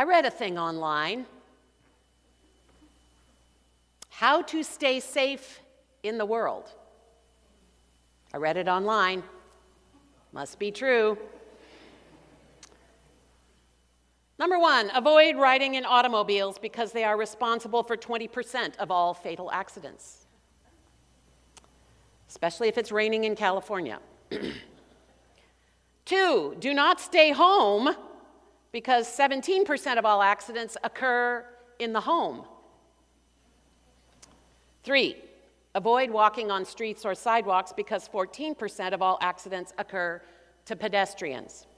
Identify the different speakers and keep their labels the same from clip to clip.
Speaker 1: I read a thing online. How to stay safe in the world. I read it online. Must be true. Number 1, avoid riding in automobiles because they are responsible for 20% of all fatal accidents, especially if it's raining in California. 2, do not stay home because 17% of all accidents occur in the home. 3, avoid walking on streets or sidewalks because 14% of all accidents occur to pedestrians.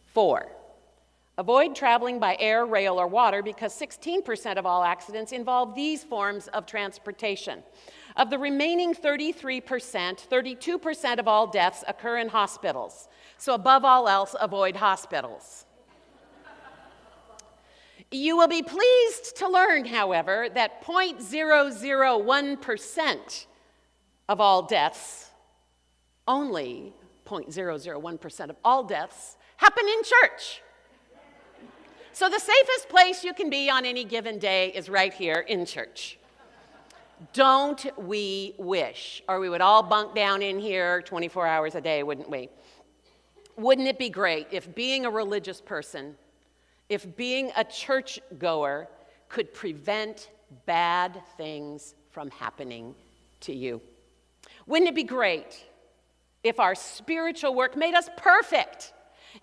Speaker 1: 4, avoid traveling by air, rail, or water because 16% of all accidents involve these forms of transportation. Of the remaining 33%, 32% of all deaths occur in hospitals. So above all else, avoid hospitals. You will be pleased to learn, however, that 0.001% of all deaths, only 0.001% of all deaths, happen in church. So the safest place you can be on any given day is right here in church. Don't we wish, or we would all bunk down in here 24 hours a day, wouldn't we? Wouldn't it be great if being a religious person, if being a churchgoer could prevent bad things from happening to you? Wouldn't it be great if our spiritual work made us perfect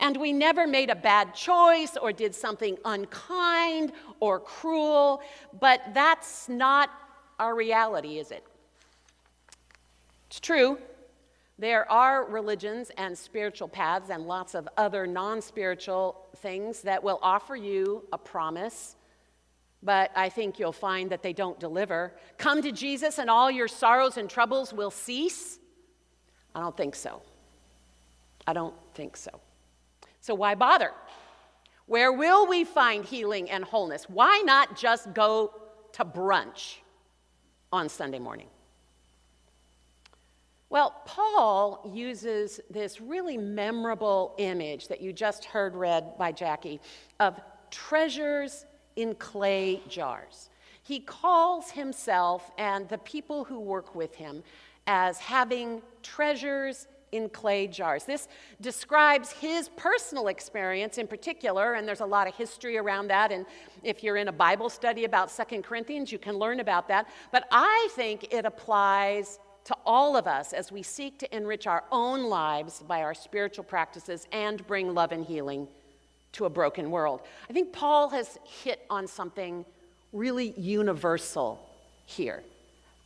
Speaker 1: and we never made a bad choice or did something unkind or cruel? But that's not our reality, is it? It's true. There are religions and spiritual paths and lots of other non-spiritual things that will offer you a promise, but I think you'll find that they don't deliver. Come to Jesus and all your sorrows and troubles will cease. I don't think so. I don't think so. So why bother? Where will we find healing and wholeness? Why not just go to brunch on Sunday morning? Well, Paul uses this really memorable image that you just heard read by Jackie of treasures in clay jars. He calls himself and the people who work with him as having treasures in clay jars. This describes his personal experience in particular, and there's a lot of history around that, and if you're in a Bible study about 2 Corinthians, you can learn about that. But I think it applies to all of us as we seek to enrich our own lives by our spiritual practices and bring love and healing to a broken world. I think Paul has hit on something really universal here.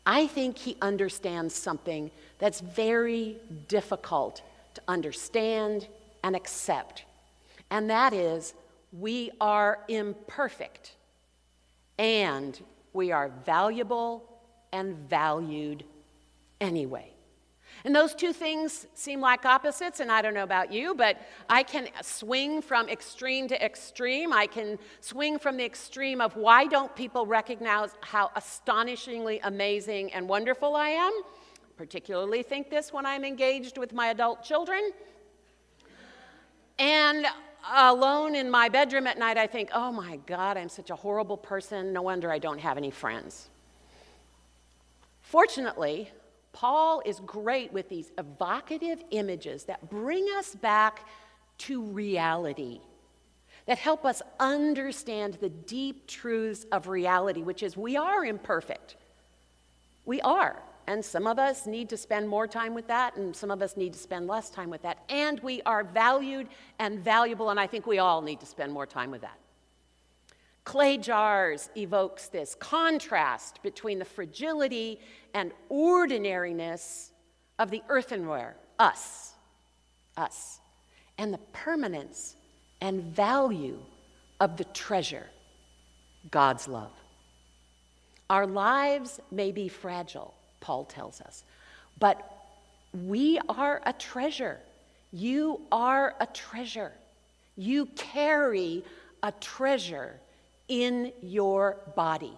Speaker 1: I think he understands something that's very difficult to understand and accept, and that is we are imperfect, and we are valuable and valued anyway. And those two things seem like opposites, and I don't know about you, but I can swing from extreme to extreme. I can swing from the extreme of why don't people recognize how astonishingly amazing and wonderful I am? Particularly think this when I'm engaged with my adult children. And alone in my bedroom at night, I think, oh my God, I'm such a horrible person. No wonder I don't have any friends. Fortunately, Paul is great with these evocative images that bring us back to reality, that help us understand the deep truths of reality, which is we are imperfect. We are. And some of us need to spend more time with that, and some of us need to spend less time with that. And we are valued and valuable, and I think we all need to spend more time with that. Clay jars evokes this contrast between the fragility and ordinariness of the earthenware, us, and the permanence and value of the treasure, God's love. Our lives may be fragile, Paul tells us, but we are a treasure. You are a treasure. You carry a treasure in your body.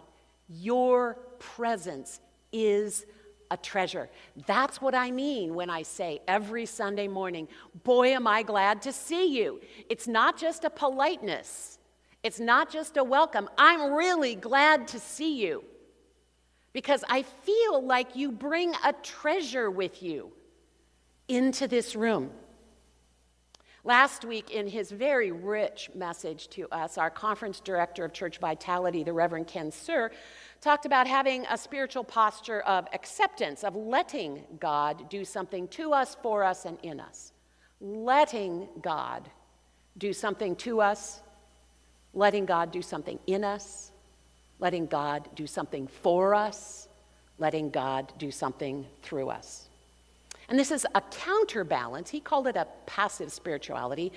Speaker 1: Your presence is a treasure. That's what I mean when I say every Sunday morning, boy, am I glad to see you. It's not just a politeness It's not just a welcome. I'm really glad to see you because I feel like you bring a treasure with you into this room. Last week, in his very rich message to us, our conference director of Church Vitality, the Reverend Ken Sir, talked about having a spiritual posture of acceptance, of letting God do something to us, for us, and in us. Letting God do something to us, letting God do something in us, letting God do something for us, letting God do something through us. And this is a counterbalance. He called it a passive spirituality,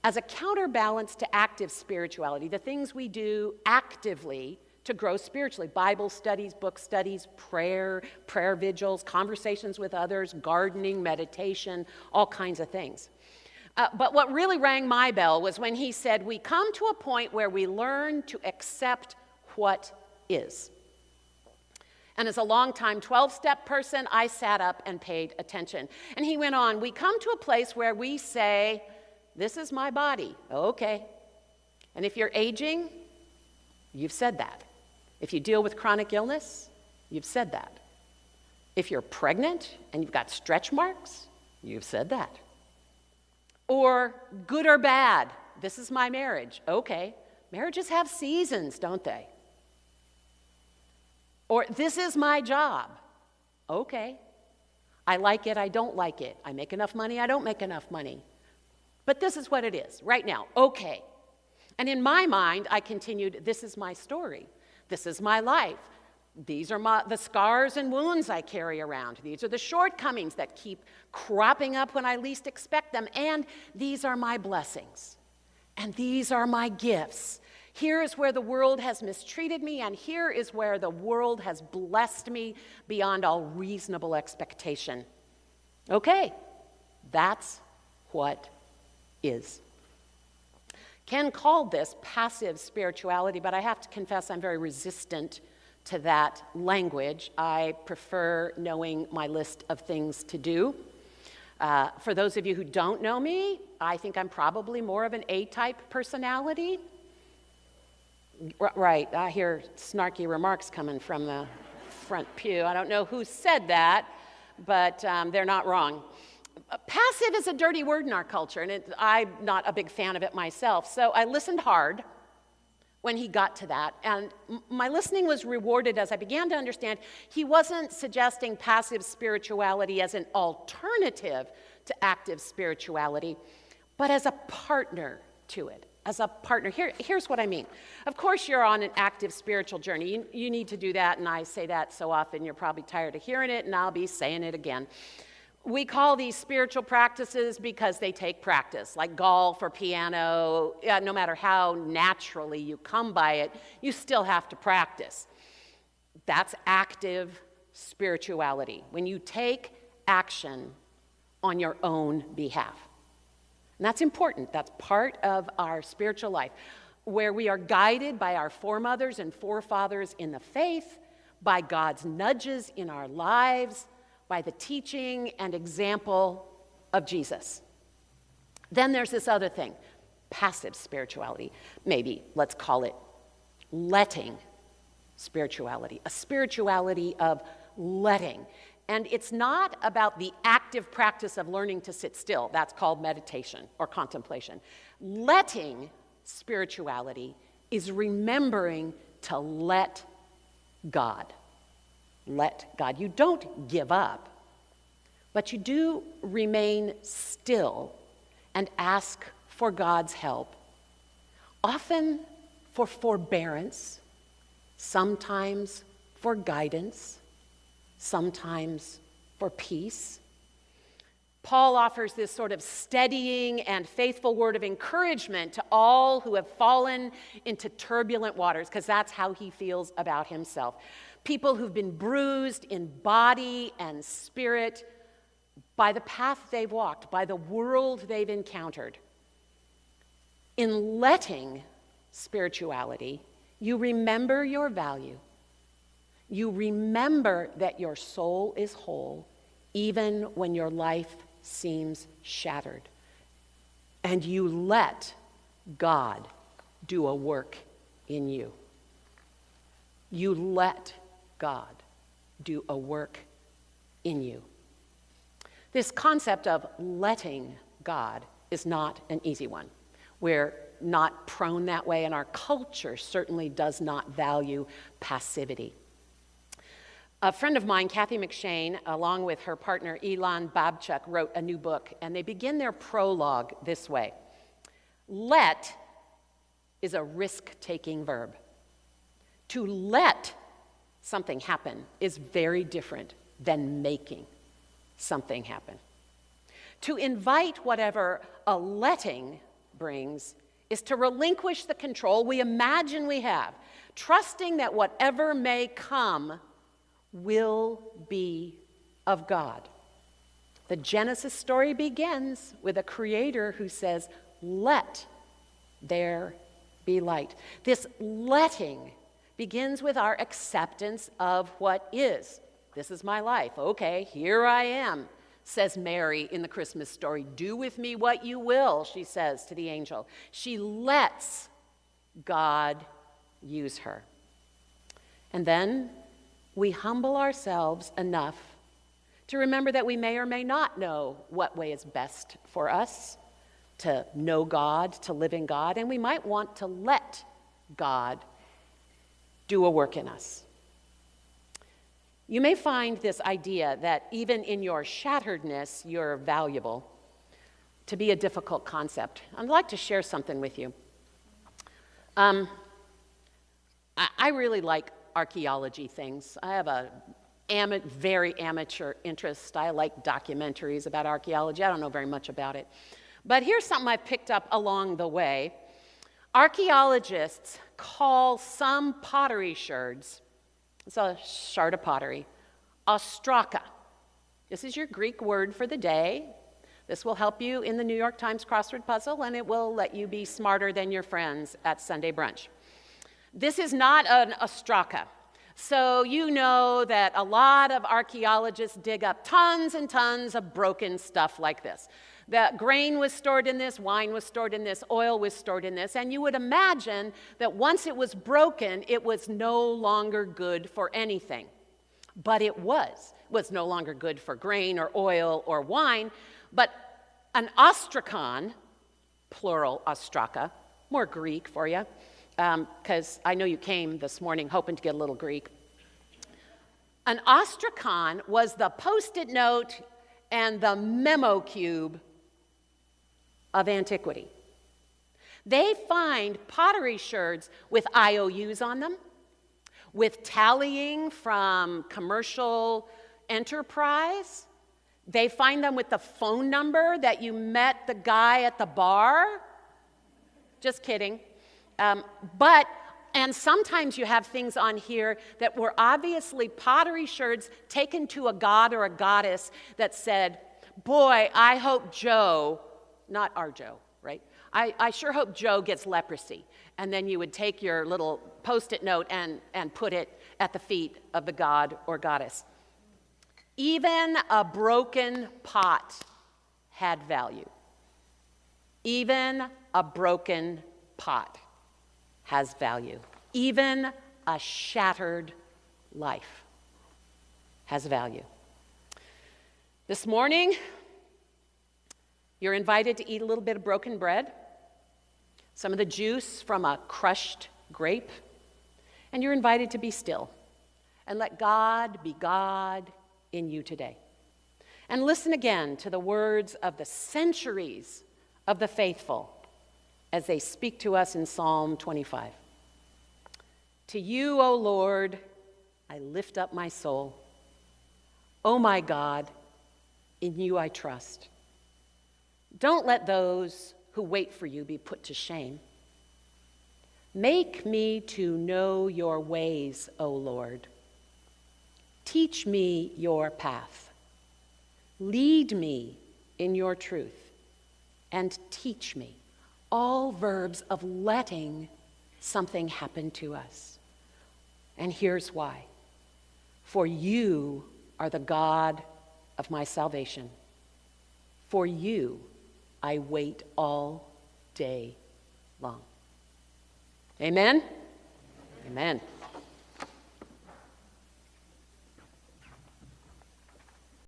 Speaker 1: as a counterbalance to active spirituality, the things we do actively to grow spiritually: Bible studies, book studies, prayer vigils, conversations with others, gardening, meditation, all kinds of things. But what really rang my bell was when he said, we come to a point where we learn to accept what is. And as a long-time 12-step person, I sat up and paid attention. And he went on, we come to a place where we say, this is my body. Okay. And if you're aging, you've said that. If you deal with chronic illness, you've said that. If you're pregnant and you've got stretch marks, you've said that. Or good or bad, this is my marriage. Okay. Marriages have seasons, don't they? Or this is my job. Okay. I like it, I don't like it. I make enough money, I don't make enough money. But this is what it is right now. Okay. And in my mind, I continued, this is my story. This is my life. These are the scars and wounds I carry around. These are the shortcomings that keep cropping up when I least expect them. And these are my blessings. And these are my gifts. Here is where the world has mistreated me, and here is where the world has blessed me beyond all reasonable expectation. Okay, that's what is. Ken called this passive spirituality, but I have to confess I'm very resistant to that language. I prefer knowing my list of things to do. For those of you who don't know me, I think I'm probably more of an A-type personality. Right, I hear snarky remarks coming from the front pew. I don't know who said that, but they're not wrong. Passive is a dirty word in our culture, and I'm not a big fan of it myself. So I listened hard when he got to that, and my listening was rewarded as I began to understand he wasn't suggesting passive spirituality as an alternative to active spirituality, but as a partner to it. As a partner. Here's what I mean. Of course, you're on an active spiritual journey. You need to do that, and I say that so often you're probably tired of hearing it, and I'll be saying it again. We call these spiritual practices because they take practice, like golf or piano. No matter how naturally you come by it, you still have to practice. That's active spirituality, when you take action on your own behalf. And that's important. That's part of our spiritual life, where we are guided by our foremothers and forefathers in the faith, by God's nudges in our lives, by the teaching and example of Jesus. Then there's this other thing, passive spirituality. Maybe let's call it letting spirituality, a spirituality of letting. And it's not about the active practice of learning to sit still. That's called meditation or contemplation. Letting spirituality is remembering to let God. Let God. You don't give up, but you do remain still and ask for God's help, often for forbearance, sometimes for guidance, sometimes for peace. Paul offers this sort of steadying and faithful word of encouragement to all who have fallen into turbulent waters, because that's how he feels about himself. People who've been bruised in body and spirit by the path they've walked, by the world they've encountered. In letting spirituality, you remember your value. You remember that your soul is whole, even when your life seems shattered. And you let God do a work in you. You let God do a work in you. This concept of letting God is not an easy one. We're not prone that way, and our culture certainly does not value passivity. A friend of mine, Kathy McShane, along with her partner Ilan Babchuk, wrote a new book, and they begin their prologue this way. Let is a risk-taking verb. To let something happen is very different than making something happen. To invite whatever a letting brings is to relinquish the control we imagine we have, trusting that whatever may come will be of God. The Genesis story begins with a creator who says, "Let there be light." This letting begins with our acceptance of what is. This is my life. Okay, here I am, says Mary in the Christmas story. Do with me what you will, she says to the angel. She lets God use her. And then we humble ourselves enough to remember that we may or may not know what way is best for us, to know God, to live in God, and we might want to let God do a work in us. You may find this idea that even in your shatteredness, you're valuable to be a difficult concept. I'd like to share something with you. I really like archaeology things. I have a very amateur interest. I like documentaries about archaeology. I don't know very much about it. But here's something I picked up along the way. Archaeologists call some pottery shards, it's a shard of pottery, ostraka. This is your Greek word for the day. This will help you in the New York Times crossword puzzle, and it will let you be smarter than your friends at Sunday brunch. This is not an ostraka. So you know that a lot of archaeologists dig up tons and tons of broken stuff like this. The grain was stored in this, wine was stored in this, oil was stored in this, and you would imagine that once it was broken, it was no longer good for anything. But it was. It was no longer good for grain or oil or wine, but an ostrakon, plural ostraka, more Greek for you, because I know you came this morning hoping to get a little Greek. An ostrakon was the Post-it note and the memo cube of antiquity. They find pottery shards with IOUs on them, with tallying from commercial enterprise. They find them with the phone number that you met the guy at the bar. Just kidding. And sometimes you have things on here that were obviously pottery shards taken to a god or a goddess that said, boy, I hope Joe, not our Joe, right? I sure hope Joe gets leprosy. And then you would take your little Post-it note and put it at the feet of the god or goddess. Even a broken pot had value. Even a broken pot has value. Even a shattered life has value. This morning, you're invited to eat a little bit of broken bread, some of the juice from a crushed grape, and you're invited to be still and let God be God in you today. And listen again to the words of the centuries of the faithful as they speak to us in Psalm 25. To you, O Lord, I lift up my soul. O my God, in you I trust. Don't let those who wait for you be put to shame. Make me to know your ways, O Lord. Teach me your path. Lead me in your truth and teach me. All verbs of letting something happen to us. And here's why. For you are the God of my salvation. For you I wait all day long. Amen? Amen.